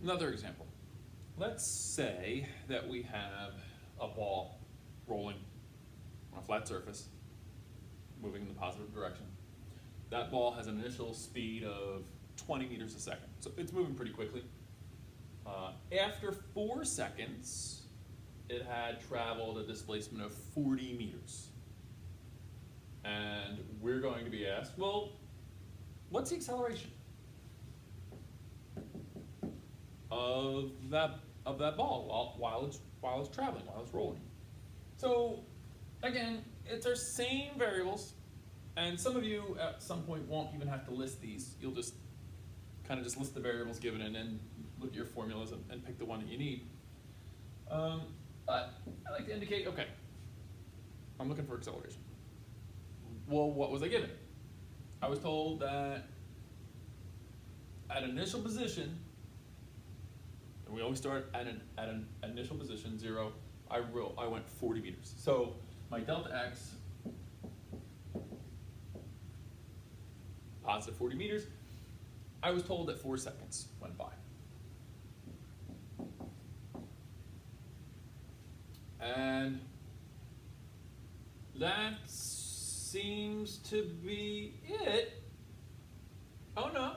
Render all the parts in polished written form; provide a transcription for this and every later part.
Another example. Let's say that we have a ball rolling on a flat surface, moving in the positive direction. That ball has an initial speed of 20 meters a second, so it's moving pretty quickly. After 4 seconds, it had traveled a displacement of 40 meters. And we're going to be asked, well, what's the acceleration of that ball while it's traveling, while it's rolling? So again, it's our same variables, and some of you at some point won't even have to list these. You'll just kind of just list the variables given and then look at your formulas and pick the one that you need. But I like to indicate, okay, I'm looking for acceleration. Well, what was I given? I was told that at initial position, and we always start at an initial position, 0, I went 40 meters. So my delta x, positive 40 meters, I was told that 4 seconds went by. And that seems to be it. Oh no,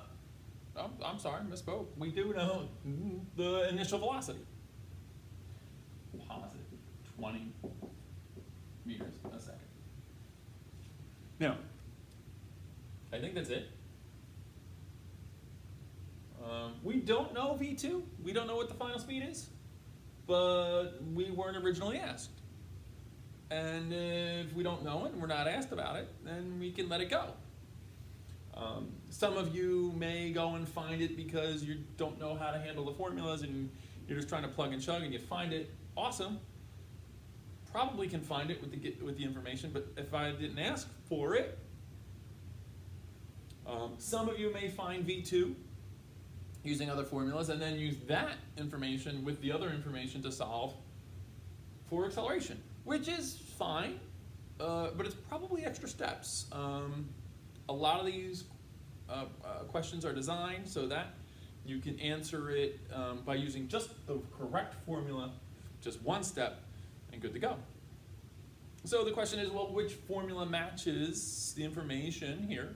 I'm sorry, misspoke. We do know the initial velocity. Positive 20 meters a second. Now, I think that's it. We don't know V2. We don't know what the final speed is, but we weren't originally asked. And if we don't know it and we're not asked about it, then we can let it go. Some of you may go and find it because you don't know how to handle the formulas and you're just trying to plug and chug and you find it. Awesome. Probably can find it with the information, but if I didn't ask for it, some of you may find V2 using other formulas and then use that information with the other information to solve for acceleration, which is fine, but it's probably extra steps. A lot of these questions are designed so that you can answer it by using just the correct formula, just one step, and good to go. So the question is, well, which formula matches the information here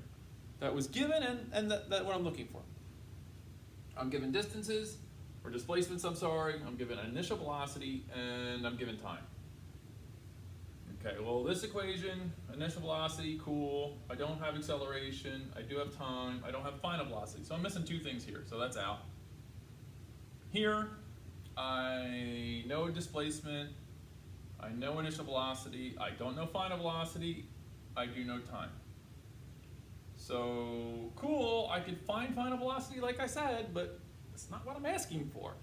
that was given and that what I'm looking for? I'm given distances, or displacements, I'm sorry, I'm given initial velocity, and I'm given time. Okay, well this equation, initial velocity, cool. I don't have acceleration, I do have time, I don't have final velocity. So I'm missing 2 things here, so that's out. Here, I know displacement, I know initial velocity, I don't know final velocity, I do know time. So cool, I could find final velocity like I said, but that's not what I'm asking for.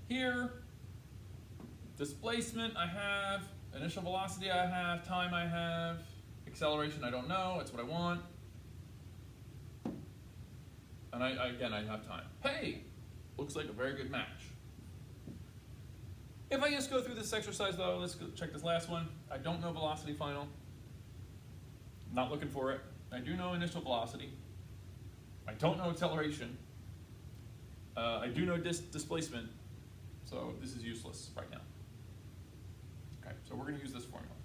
Here, displacement I have, initial velocity I have, time I have, acceleration I don't know, it's what I want. And again, I have time. Hey, looks like a very good match. If I just go through this exercise though, let's go check this last one. I don't know velocity final. Not looking for it. I do know initial velocity. I don't know acceleration. I do know displacement. So this is useless right now. Okay, so we're going to use this formula.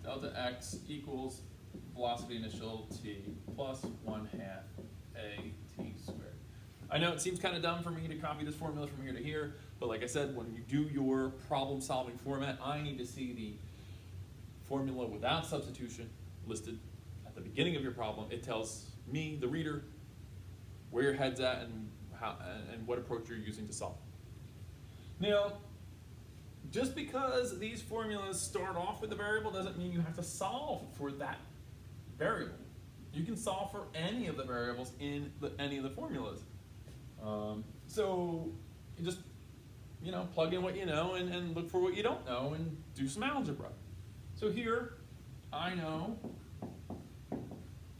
Delta x equals velocity initial t plus 1/2 a t squared. I know it seems kind of dumb for me to copy this formula from here to here, but like I said, when you do your problem solving format, I need to see the formula without substitution listed at the beginning of your problem. It tells me, the reader, where your head's at and how and what approach you're using to solve. Now, just because these formulas start off with a variable doesn't mean you have to solve for that variable. You can solve for any of the variables in any of the formulas. So you just plug in what you know and look for what you don't know and do some algebra. So here, I know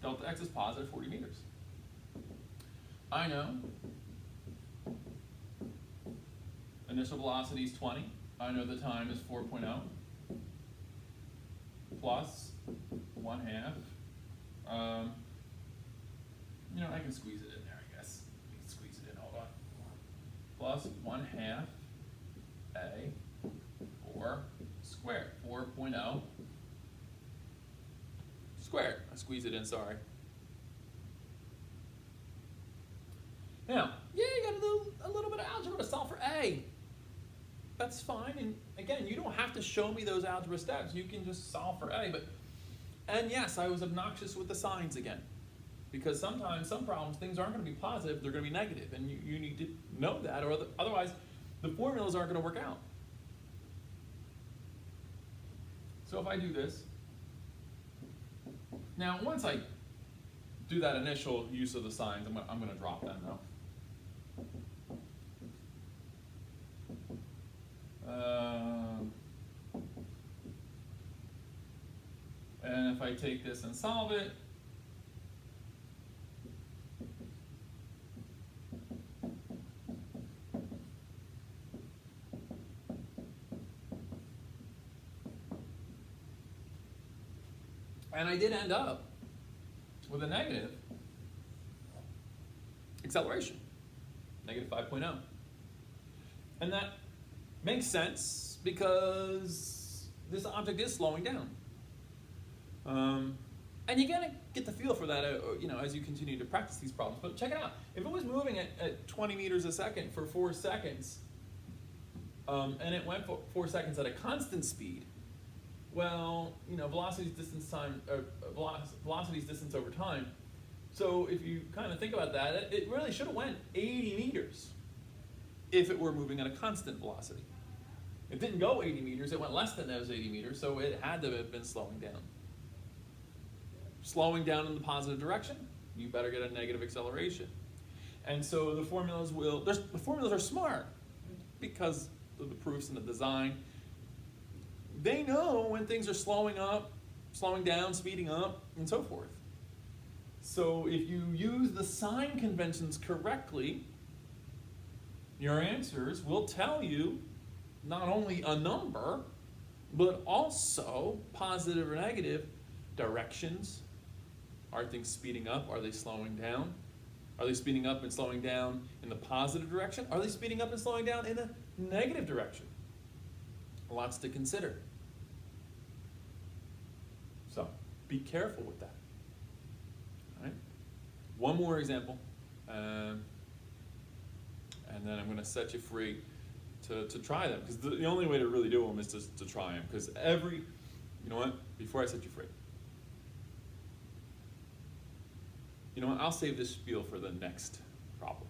delta x is positive 40 meters. I know initial velocity is 20. I know the time is 4.0 plus 1/2. I can squeeze it in there, I plus 1/2 a 4 squared. 4.0 squared. I squeeze it in, sorry. Now, yeah, you got to do a little bit of algebra to solve for a. That's fine, and again, you don't have to show me those algebra steps. You can just solve for a, and yes, I was obnoxious with the signs again. Because sometimes, some problems, things aren't going to be positive, they're going to be negative, and you need to know that, or otherwise the formulas aren't going to work out. So if I do this, now once I do that initial use of the signs, I'm going to drop them though. And if I take this and solve it, and I did end up with a negative acceleration, negative 5.0. And that makes sense because this object is slowing down. And you're gonna get the feel for that as you continue to practice these problems. But check it out. If it was moving at 20 meters a second for 4 seconds, and it went for 4 seconds at a constant speed, well, velocity's distance over time. So if you kind of think about that, it really should have went 80 meters if it were moving at a constant velocity. It didn't go 80 meters, it went less than those 80 meters, so it had to have been slowing down. Slowing down in the positive direction, you better get a negative acceleration. And so the formulas are smart because of the proofs and the design. They know when things are slowing up, slowing down, speeding up, and so forth. So if you use the sign conventions correctly, your answers will tell you not only a number, but also positive or negative directions. Are things speeding up? Are they slowing down? Are they speeding up and slowing down in the positive direction? Are they speeding up and slowing down in the negative direction? Lots to consider. So be careful with that. All right? One more example, and then I'm going to set you free to try them, because the only way to really do them is to try them, because before I set you free, I'll save this spiel for the next problem.